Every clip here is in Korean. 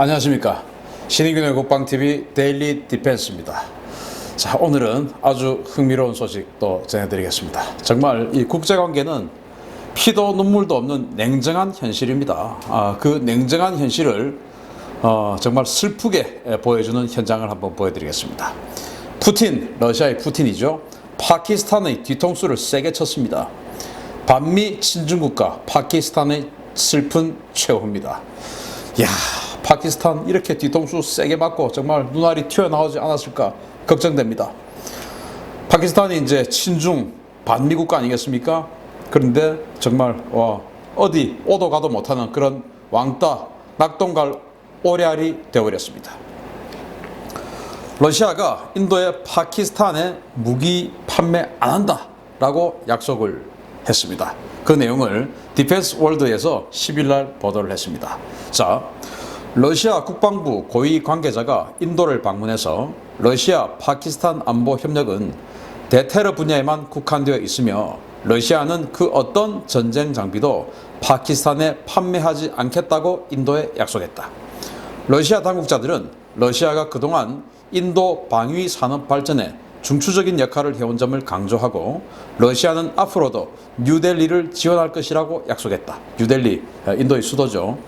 안녕하십니까. 신인균의 국방TV 데일리 디펜스입니다. 자, 오늘은 아주 흥미로운 소식 또 전해드리겠습니다. 정말 이 국제관계는 피도 눈물도 없는 냉정한 현실입니다. 그 냉정한 현실을 정말 슬프게 보여주는 현장을 한번 보여드리겠습니다. 러시아의 푸틴이죠. 파키스탄의 뒤통수를 세게 쳤습니다. 반미 친중국가 파키스탄의 슬픈 최후입니다. 이야, 파키스탄 이렇게 뒤통수 세게 맞고 정말 눈알이 튀어나오지 않았을까 걱정됩니다. 파키스탄이 이제 친중 반미 국가 아니겠습니까? 그런데 정말 어디 오도 가도 못하는 그런 왕따 낙동갈 오리알이 되어버렸습니다. 러시아가 인도에 파키스탄에 무기 판매 안 한다라고 약속을 했습니다. 그 내용을 디펜스 월드에서 10일 날 보도를 했습니다. 자, 러시아 국방부 고위 관계자가 인도를 방문해서 러시아 파키스탄 안보 협력은 대테러 분야에만 국한되어 있으며 러시아는 그 어떤 전쟁 장비도 파키스탄에 판매하지 않겠다고 인도에 약속했다. 러시아 당국자들은 러시아가 그동안 인도 방위 산업 발전에 중추적인 역할을 해온 점을 강조하고 러시아는 앞으로도 뉴델리를 지원할 것이라고 약속했다. 뉴델리, 인도의 수도죠.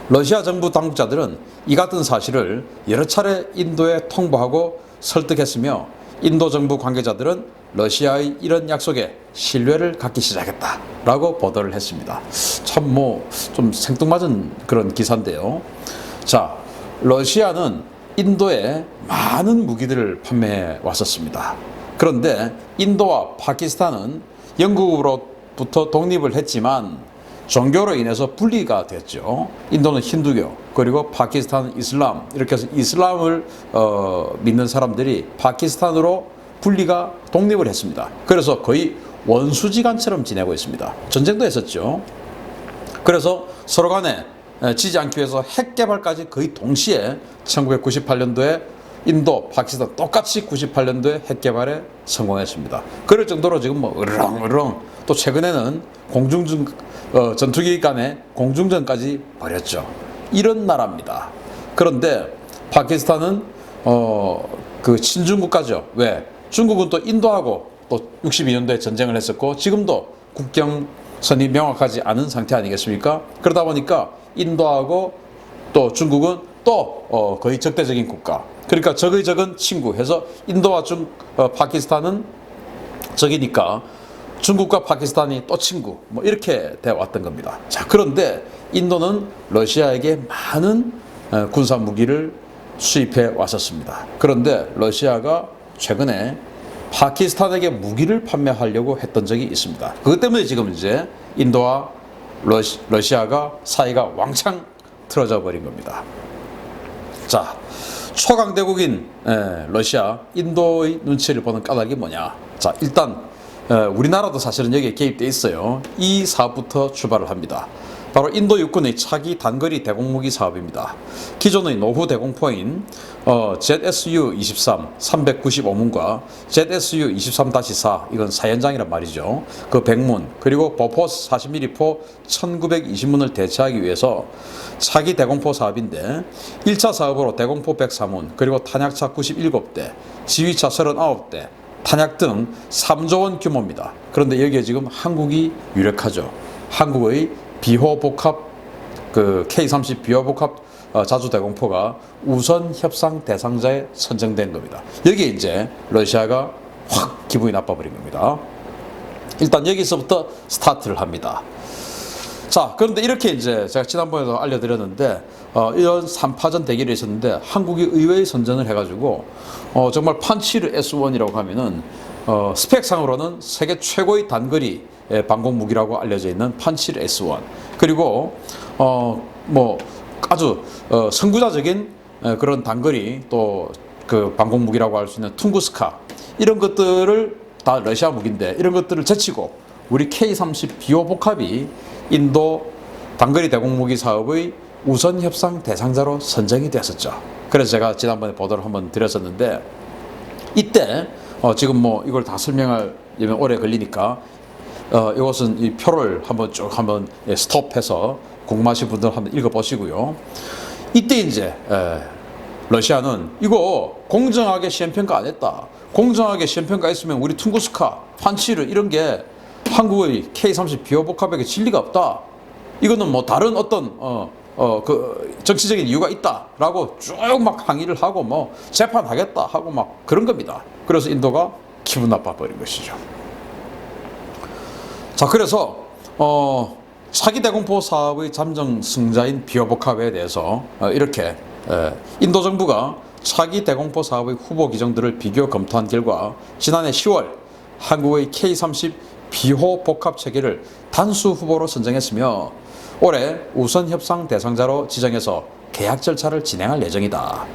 러시아 정부 당국자들은 이 같은 사실을 여러 차례 인도에 통보하고 설득했으며 인도 정부 관계자들은 러시아의 이런 약속에 신뢰를 갖기 시작했다라고 보도를 했습니다. 참 좀 생뚱맞은 그런 기사인데요. 자, 러시아는 인도에 많은 무기들을 판매해 왔었습니다. 그런데 인도와 파키스탄은 영국으로부터 독립을 했지만 종교로 인해서 분리가 됐죠. 인도는 힌두교, 그리고 파키스탄은 이슬람, 이렇게 해서 이슬람을 믿는 사람들이 파키스탄으로 분리가 독립을 했습니다. 그래서 거의 원수지간처럼 지내고 있습니다. 전쟁도 했었죠. 그래서 서로 간에 지지 않기 위해서 핵 개발까지 거의 동시에 1998년도에 인도, 파키스탄 똑같이 98년도에 핵 개발에 성공했습니다. 그럴 정도로 지금 으르렁으르렁, 또 최근에는 전투기 간의 공중전까지 벌였죠. 이런 나라입니다. 그런데 파키스탄은 그 친중 국가죠. 왜? 중국은 또 인도하고 또 62년도에 전쟁을 했었고 지금도 국경선이 명확하지 않은 상태 아니겠습니까? 그러다 보니까 인도하고 또 중국은 또 거의 적대적인 국가. 그러니까 적의 적은 친구 해서 인도와 파키스탄은 적이니까 중국과 파키스탄이 또 친구, 이렇게 되어 왔던 겁니다. 자, 그런데 인도는 러시아에게 많은 군사 무기를 수입해 왔었습니다. 그런데 러시아가 최근에 파키스탄에게 무기를 판매하려고 했던 적이 있습니다. 그것 때문에 지금 이제 인도와 러시아가 사이가 왕창 틀어져 버린 겁니다. 자, 초강대국인 러시아, 인도의 눈치를 보는 까닭이 뭐냐? 자, 일단 우리나라도 사실은 여기에 개입돼 있어요. 이 사업부터 출발을 합니다. 바로 인도 육군의 차기 단거리 대공무기 사업입니다. 기존의 노후 대공포인 ZSU-23 395문과 ZSU-23-4 이건 사연장이란 말이죠. 그 100문 그리고 보포스 40mm포 1920문을 대체하기 위해서 차기 대공포 사업인데 1차 사업으로 대공포 104문 그리고 탄약차 97대 지휘차 39대 탄약 등 3조 원 규모입니다. 그런데 여기에 지금 한국이 유력하죠. 한국의 비호복합 K30 비호복합 자주대공포가 우선 협상 대상자에 선정된 겁니다. 여기에 이제 러시아가 확 기분이 나빠버린 겁니다. 일단 여기서부터 스타트를 합니다. 자, 그런데 이렇게 이제 제가 지난번에도 알려드렸는데 이런 3파전 대결이 있었는데 한국이 의외의 선전을 해가지고 정말 판치르 S1이라고 하면은 스펙상으로는 세계 최고의 단거리 방공 무기라고 알려져 있는 판치르 S1 그리고 아주 선구자적인 그런 단거리 또 그 방공 무기라고 할 수 있는 퉁구스카 이런 것들을 다 러시아 무기인데 이런 것들을 제치고 우리 K30 비호복합이 인도 단거리 대공무기 사업의 우선 협상 대상자로 선정이 되었었죠. 그래서 제가 지난번에 보도를 한번 드렸었는데 이때 지금 이걸 다 설명하려면 오래 걸리니까 이것은 이 표를 한번 쭉 스톱해서 궁금하신 분들 한번 읽어보시고요. 이때 이제 러시아는 이거 공정하게 시험평가 안 했다. 공정하게 시험평가 했으면 우리 퉁구스카, 판치르 이런 게 한국의 K30 비호복합에게 진리가 없다. 이거는 뭐 다른 어떤 그 정치적인 이유가 있다라고 쭉 막 항의를 하고 뭐 재판하겠다 하고 막 그런 겁니다. 그래서 인도가 기분 나빠 버린 것이죠. 자, 그래서 차기 대공포 사업의 잠정 승자인 비호복합에 대해서 이렇게 인도 정부가 차기 대공포 사업의 후보 기종들을 비교 검토한 결과 지난해 10월 한국의 K30 비호복합 체계를 단수 후보로 선정했으며 올해 우선 협상 대상자로 지정해서 계약 절차를 진행할 예정이다.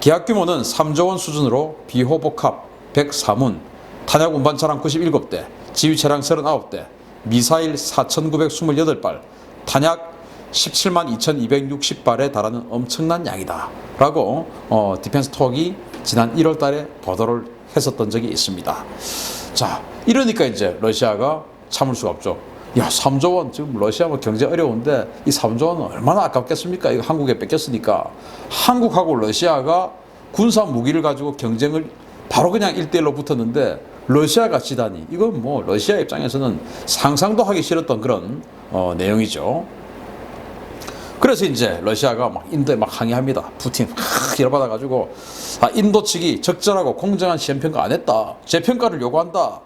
계약 규모는 3조 원 수준으로 비호복합 104문, 탄약 운반 차량 97대, 지휘 차량 39대, 미사일 4,928발, 탄약 17만 2,260발에 달하는 엄청난 양이다 라고 디펜스톡이 지난 1월 달에 보도를 했었던 적이 있습니다. 자, 이러니까 이제 러시아가 참을 수가 없죠. 야, 3조 원, 지금 러시아 뭐 경제 어려운데 이 3조 원은 얼마나 아깝겠습니까? 이거 한국에 뺏겼으니까. 한국하고 러시아가 군사 무기를 가지고 경쟁을 바로 그냥 1대1로 붙었는데 러시아가 지다니. 이건 뭐 러시아 입장에서는 상상도 하기 싫었던 그런 내용이죠. 그래서 이제 러시아가 막 인도에 막 항의합니다. 푸틴 열받아가지고 인도 측이 적절하고 공정한 시험평가 안 했다. 재평가를 요구한다.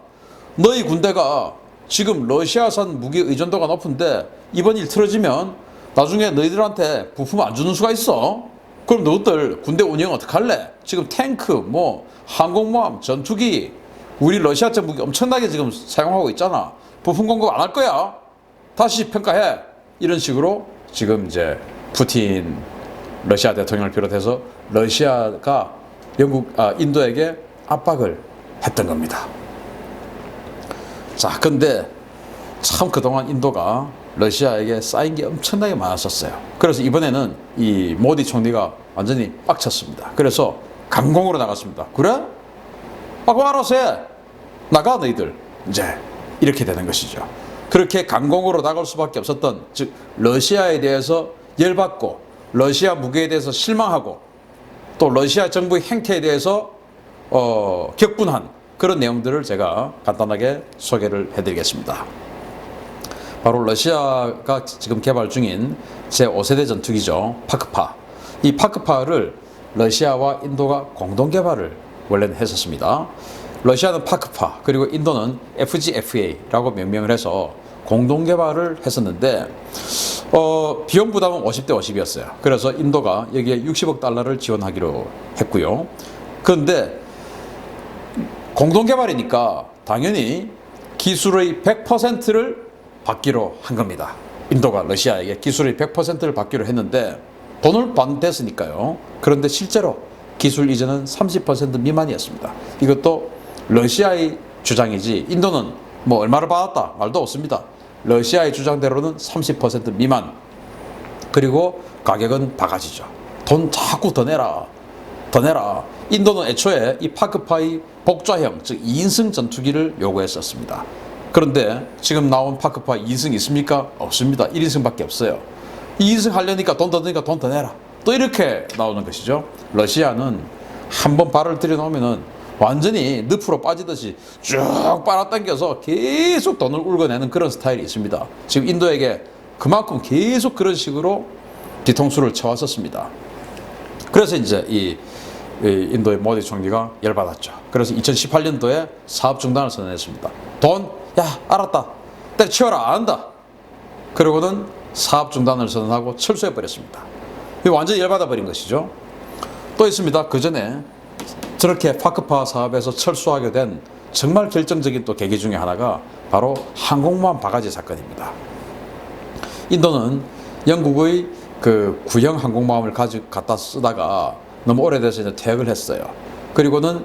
너희 군대가 지금 러시아산 무기 의존도가 높은데 이번 일 틀어지면 나중에 너희들한테 부품 안 주는 수가 있어. 그럼 너희들 군대 운영 어떡할래? 지금 탱크, 뭐 항공모함, 전투기 우리 러시아제 무기 엄청나게 지금 사용하고 있잖아. 부품 공급 안 할 거야. 다시 평가해. 이런 식으로 지금 이제 푸틴 러시아 대통령을 비롯해서 러시아가 인도에게 압박을 했던 겁니다. 자, 근데 참 그동안 인도가 러시아에게 쌓인 게 엄청나게 많았었어요. 그래서 이번에는 이 모디 총리가 완전히 빡쳤습니다. 그래서 강공으로 나갔습니다. 그래? 알아서 해. 나가 너희들. 이제 이렇게 되는 것이죠. 그렇게 강공으로 나갈 수밖에 없었던, 즉 러시아에 대해서 열받고 러시아 무기에 대해서 실망하고 또 러시아 정부의 행태에 대해서 격분한 그런 내용들을 제가 간단하게 소개를 해드리겠습니다. 바로 러시아가 지금 개발 중인 제5세대 전투기죠. 파크파. 이 파크파를 러시아와 인도가 공동 개발을 원래는 했었습니다. 러시아는 파크파, 그리고 인도는 FGFA라고 명명을 해서 공동 개발을 했었는데 비용 부담은 50대 50이었어요. 그래서 인도가 여기에 60억 달러를 지원하기로 했고요. 그런데 공동 개발이니까 당연히 기술의 100%를 받기로 한 겁니다. 인도가 러시아에게 기술의 100%를 받기로 했는데 돈을 받댔으니까요. 그런데 실제로 기술 이전은 30% 미만이었습니다. 이것도 러시아의 주장이지 인도는 뭐 얼마를 받았다 말도 없습니다. 러시아의 주장대로는 30% 미만. 그리고 가격은 바가지죠. 돈 자꾸 더 내라. 더 내라. 인도는 애초에 이 파크파의 복좌형, 즉 2인승 전투기를 요구했었습니다. 그런데 지금 나온 파크파 2인승 있습니까? 없습니다. 1인승밖에 없어요. 2인승 하려니까 돈 더 드니까 돈 더 내라. 또 이렇게 나오는 것이죠. 러시아는 한번 발을 들여놓으면은 완전히 늪으로 빠지듯이 쭉 빨아당겨서 계속 돈을 울고내는 그런 스타일이 있습니다. 지금 인도에게 그만큼 계속 그런 식으로 뒤통수를 쳐왔었습니다. 그래서 이제 이 인도의 모디 총리가 열받았죠. 그래서 2018년도에 사업 중단을 선언했습니다. 야, 알았다. 때려치워라. 안 한다. 그러고는 사업 중단을 선언하고 철수해버렸습니다. 완전히 열받아 버린 것이죠. 또 있습니다. 그 전에 저렇게 파크파 사업에서 철수하게 된 정말 결정적인 또 계기 중에 하나가 바로 항공모함 바가지 사건입니다. 인도는 영국의 그 구형 항공모함을 갖다 쓰다가 너무 오래돼서 이제 퇴역을 했어요. 그리고는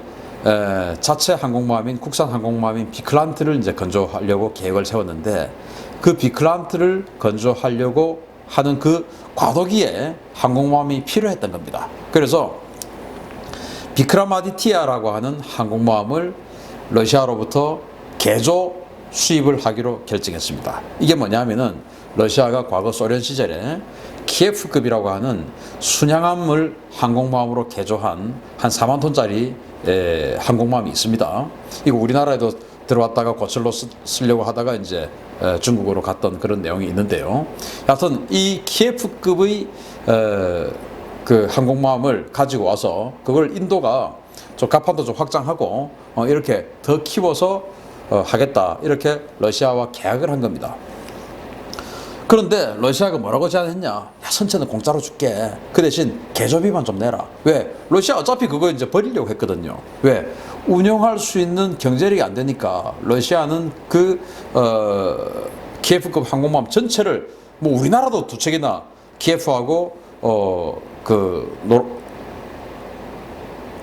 자체 항공모함인 국산 항공모함인 비클란트를 이제 건조하려고 계획을 세웠는데 그 비클란트를 건조하려고 하는 그 과도기에 항공모함이 필요했던 겁니다. 그래서 비크라마디티아라고 하는 항공모함을 러시아로부터 개조 수입을 하기로 결정했습니다. 이게 뭐냐면은 러시아가 과거 소련 시절에 키예프급이라고 하는 순양함을 항공모함으로 개조한 한 4만 톤짜리 항공모함이 있습니다. 이거 우리나라에도 들어왔다가 고철로 쓰려고 하다가 이제 중국으로 갔던 그런 내용이 있는데요. 하여튼 이 키예프급의 그 항공모함을 가지고 와서 그걸 인도가 좀 가판도 좀 확장하고 이렇게 더 키워서 하겠다, 이렇게 러시아와 계약을 한 겁니다. 그런데 러시아가 뭐라고 제안했냐? 야, 선체는 공짜로 줄게. 그 대신 개조비만 좀 내라. 왜? 러시아 어차피 그거 이제 버리려고 했거든요. 왜? 운영할 수 있는 경제력이 안 되니까 러시아는 그 키예프급 항공모함 전체를, 뭐 우리나라도 두 척이나 키예프하고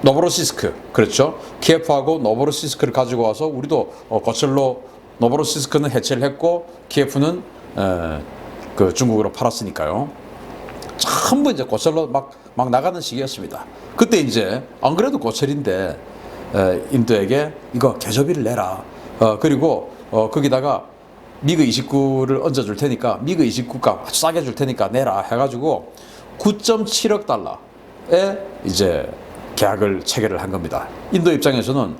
노보로시스크, 그렇죠? 키예프하고 노보로시스크를 가지고 와서 우리도 고철로 노보로시스크는 해체를 했고 키예프는 그 중국으로 팔았으니까요. 전부 이제 고철로 막 나가는 시기였습니다. 그때 이제 안 그래도 고철인데 인도에게 이거 개조비를 내라. 그리고 거기다가 미그 29를 얹어줄 테니까 미그 29가 아주 싸게 줄 테니까 내라 해가지고 9.7억 달러에 이제 계약을 체결을 한 겁니다. 인도 입장에서는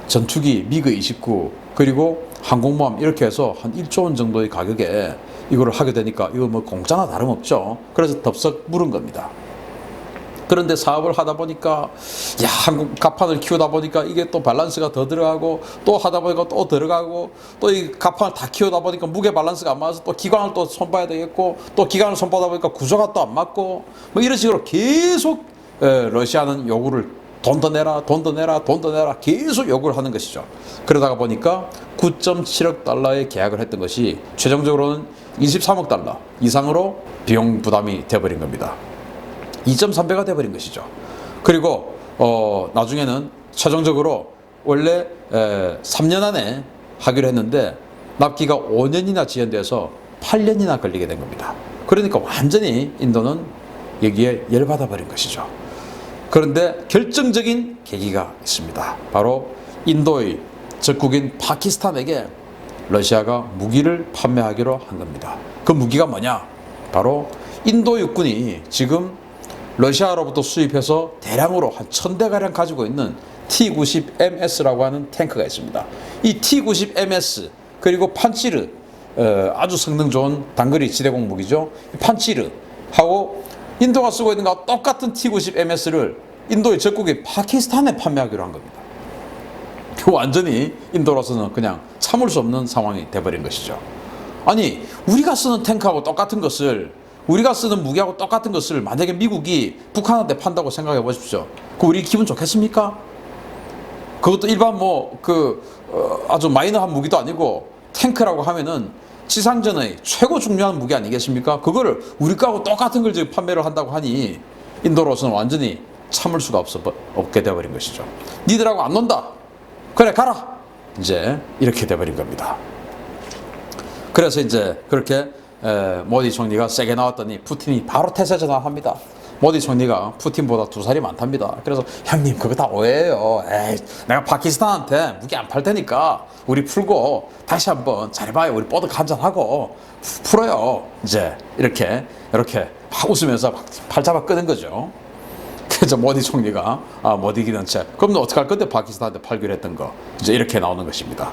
전투기 미그 29 그리고 항공모함 이렇게 해서 한 1조 원 정도의 가격에 이거를 하게 되니까 이거 뭐 공짜나 다름없죠. 그래서 덥석 물은 겁니다. 그런데 사업을 하다 보니까 한국 가판을 키우다 보니까 이게 또 밸런스가 더 들어가고 또 하다 보니까 또 들어가고 또 이 가판을 다 키우다 보니까 무게 밸런스가 안 맞아서 또 기관을 또 손봐야 되겠고 또 기관을 손보다 보니까 구조가 또 안 맞고 뭐 이런 식으로 계속 러시아는 요구를 돈 더 내라, 돈 더 내라, 돈 더 내라 계속 요구를 하는 것이죠. 그러다가 보니까 9.7억 달러의 계약을 했던 것이 최종적으로는 23억 달러 이상으로 비용 부담이 돼버린 겁니다. 2.3배가 돼버린 것이죠. 그리고 나중에는 최종적으로 원래 3년 안에 하기로 했는데 납기가 5년이나 지연돼서 8년이나 걸리게 된 겁니다. 그러니까 완전히 인도는 여기에 열받아 버린 것이죠. 그런데 결정적인 계기가 있습니다. 바로 인도의 적국인 파키스탄에게 러시아가 무기를 판매하기로 한 겁니다. 그 무기가 뭐냐? 바로 인도 육군이 지금 러시아로부터 수입해서 대량으로 한 1000대가량 가지고 있는 T-90MS라고 하는 탱크가 있습니다. 이 T-90MS 그리고 판치르, 아주 성능 좋은 단거리 지대공 무기죠. 판치르하고 인도가 쓰고 있는 것과 똑같은 T-90MS를 인도의 적국이 파키스탄에 판매하기로 한 겁니다. 완전히 인도로서는 그냥 참을 수 없는 상황이 돼버린 것이죠. 아니, 우리가 쓰는 탱크하고 똑같은 것을, 우리가 쓰는 무기하고 똑같은 것을 만약에 미국이 북한한테 판다고 생각해 보십시오. 그 우리 기분 좋겠습니까? 그것도 일반 아주 마이너한 무기도 아니고 탱크라고 하면은 지상전의 최고 중요한 무기 아니겠습니까? 그거를 우리 거하고 똑같은 걸 지금 판매를 한다고 하니 인도로서는 완전히 참을 수가 없게 되어버린 것이죠. 니들하고 안 논다. 그래 가라. 이제 이렇게 돼버린 겁니다. 그래서 이제 그렇게 모디 총리가 세게 나왔더니 푸틴이 바로 태세 전환합니다. 모디 총리가 푸틴보다 2살이 많답니다. 그래서 형님 그거 다 오해예요. 에이, 내가 파키스탄한테 무기 안 팔 테니까 우리 풀고 다시 한번 잘해봐요. 우리 뽀득 한잔하고 풀어요. 이제 이렇게 막 웃으면서 팔자박 끄는 거죠. 그래서 모디 총리가 모디 기던체 그럼 너 어떡할 건데 파키스탄한테 팔기로 했던 거 이제 이렇게 나오는 것입니다.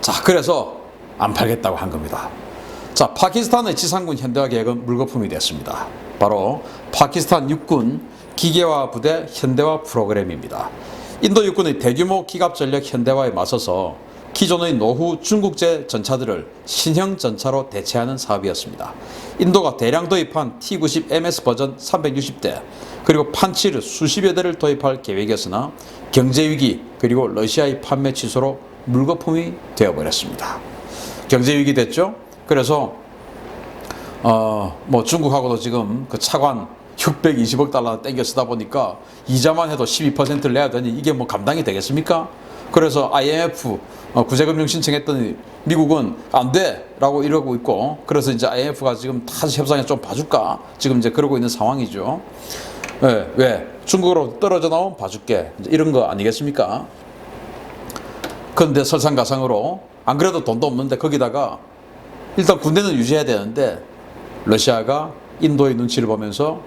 자, 그래서 안 팔겠다고 한 겁니다. 자, 파키스탄의 지상군 현대화 계획은 물거품이 됐습니다. 바로 파키스탄 육군 기계화 부대 현대화 프로그램입니다. 인도 육군의 대규모 기갑 전력 현대화에 맞서서 기존의 노후 중국제 전차들을 신형 전차로 대체하는 사업이었습니다. 인도가 대량 도입한 T-90MS 버전 360대 그리고 판치르 수십여 대를 도입할 계획이었으나 경제위기 그리고 러시아의 판매 취소로 물거품이 되어버렸습니다. 경제위기 됐죠? 그래서 중국하고도 지금 그 차관 620억 달러 땡겨 쓰다 보니까 이자만 해도 12%를 내야 되니 이게 뭐 감당이 되겠습니까? 그래서 IMF 구제금융 신청했더니 미국은 안 돼! 라고 이러고 있고 그래서 이제 IMF가 지금 다시 협상에 좀 봐줄까? 지금 이제 그러고 있는 상황이죠. 왜? 중국으로 떨어져 나온 봐줄게. 이런 거 아니겠습니까? 그런데 설상가상으로 안 그래도 돈도 없는데 거기다가 일단 군대는 유지해야 되는데 러시아가 인도의 눈치를 보면서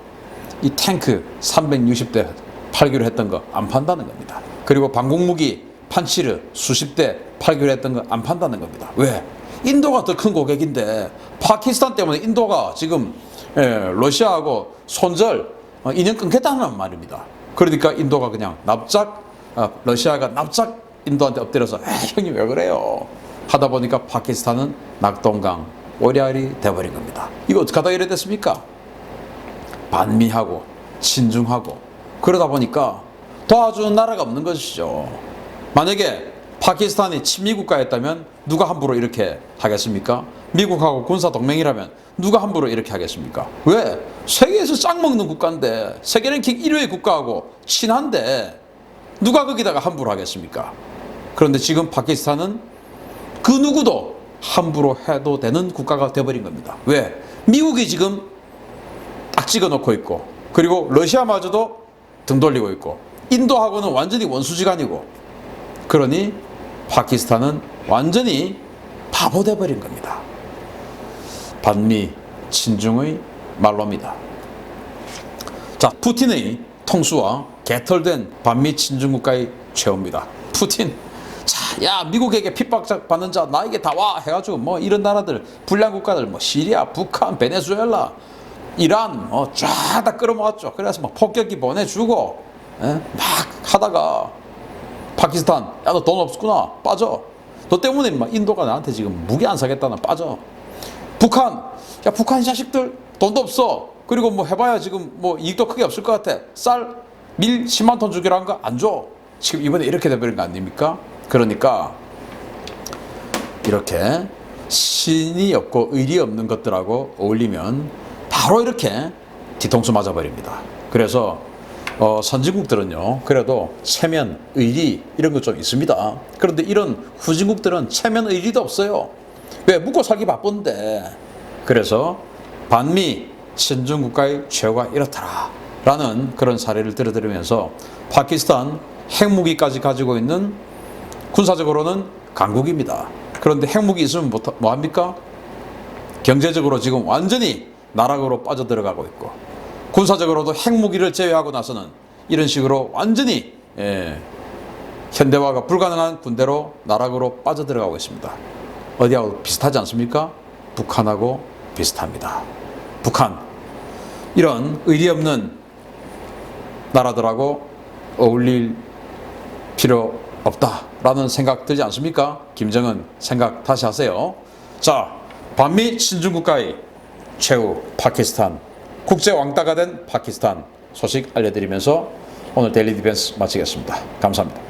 이 탱크 360대 팔기로 했던 거 안 판다는 겁니다. 그리고 방공무기 판치르 수십 대 팔기로 했던 거 안 판다는 겁니다. 왜? 인도가 더 큰 고객인데 파키스탄 때문에 인도가 지금 러시아하고 손절 인연 끊겠다는 말입니다. 그러니까 인도가 그냥 러시아가 납작 인도한테 엎드려서 형님 왜 그래요? 하다 보니까 파키스탄은 낙동강 오리알이 돼버린 겁니다. 이거 어떻게 하다 이래 됐습니까? 반미하고 친중하고 그러다 보니까 도와주는 나라가 없는 것이죠. 만약에 파키스탄이 친미국가였다면 누가 함부로 이렇게 하겠습니까? 미국하고 군사동맹이라면 누가 함부로 이렇게 하겠습니까? 왜? 세계에서 짱 먹는 국가인데 세계 랭킹 1위의 국가하고 친한데 누가 거기다가 함부로 하겠습니까? 그런데 지금 파키스탄은 그 누구도 함부로 해도 되는 국가가 되어버린 겁니다. 왜? 미국이 지금 딱 찍어놓고 있고 그리고 러시아마저도 등 돌리고 있고 인도하고는 완전히 원수지간이고 그러니 파키스탄은 완전히 바보 돼버린 겁니다. 반미 친중의 말로입니다. 자, 푸틴의 통수와 개털된 반미 친중 국가의 최후입니다. 푸틴, 자, 야 미국에게 핍박받는 자 나에게 다 와 해가지고 뭐 이런 나라들 불량 국가들 뭐 시리아, 북한, 베네수엘라, 이란 쫙 다 끌어모았죠. 그래서 막 폭격기 보내주고 막 하다가 파키스탄, 야 너 돈 없구나 빠져. 너 때문에 막 인도가 나한테 지금 무기 안 사겠다나 빠져. 북한, 야 북한 자식들 돈도 없어. 그리고 뭐 해봐야 지금 뭐 이익도 크게 없을 것 같아. 밀 10만 톤 주기로 한 거 안 줘. 지금 이번에 이렇게 돼버린 거 아닙니까? 그러니까 이렇게 신이 없고 의리 없는 것들하고 어울리면 바로 이렇게 뒤통수 맞아버립니다. 그래서 선진국들은요 그래도 체면, 의리 이런 거 좀 있습니다. 그런데 이런 후진국들은 체면, 의리도 없어요. 왜? 묵고 살기 바쁜데. 그래서 반미 친중 국가의 최후가 이렇더라 라는 그런 사례를 들어드리면서 파키스탄 핵무기까지 가지고 있는 군사적으로는 강국입니다. 그런데 핵무기 있으면 뭐합니까? 경제적으로 지금 완전히 나락으로 빠져들어가고 있고 군사적으로도 핵무기를 제외하고 나서는 이런 식으로 완전히 현대화가 불가능한 군대로 나락으로 빠져들어가고 있습니다. 어디하고 비슷하지 않습니까? 북한하고 비슷합니다. 북한, 이런 의리 없는 나라들하고 어울릴 필요 없다라는 생각 들지 않습니까? 김정은 생각 다시 하세요. 자, 반미 친중국가의 최후 파키스탄, 국제 왕따가 된 파키스탄 소식 알려드리면서 오늘 데일리 디펜스 마치겠습니다. 감사합니다.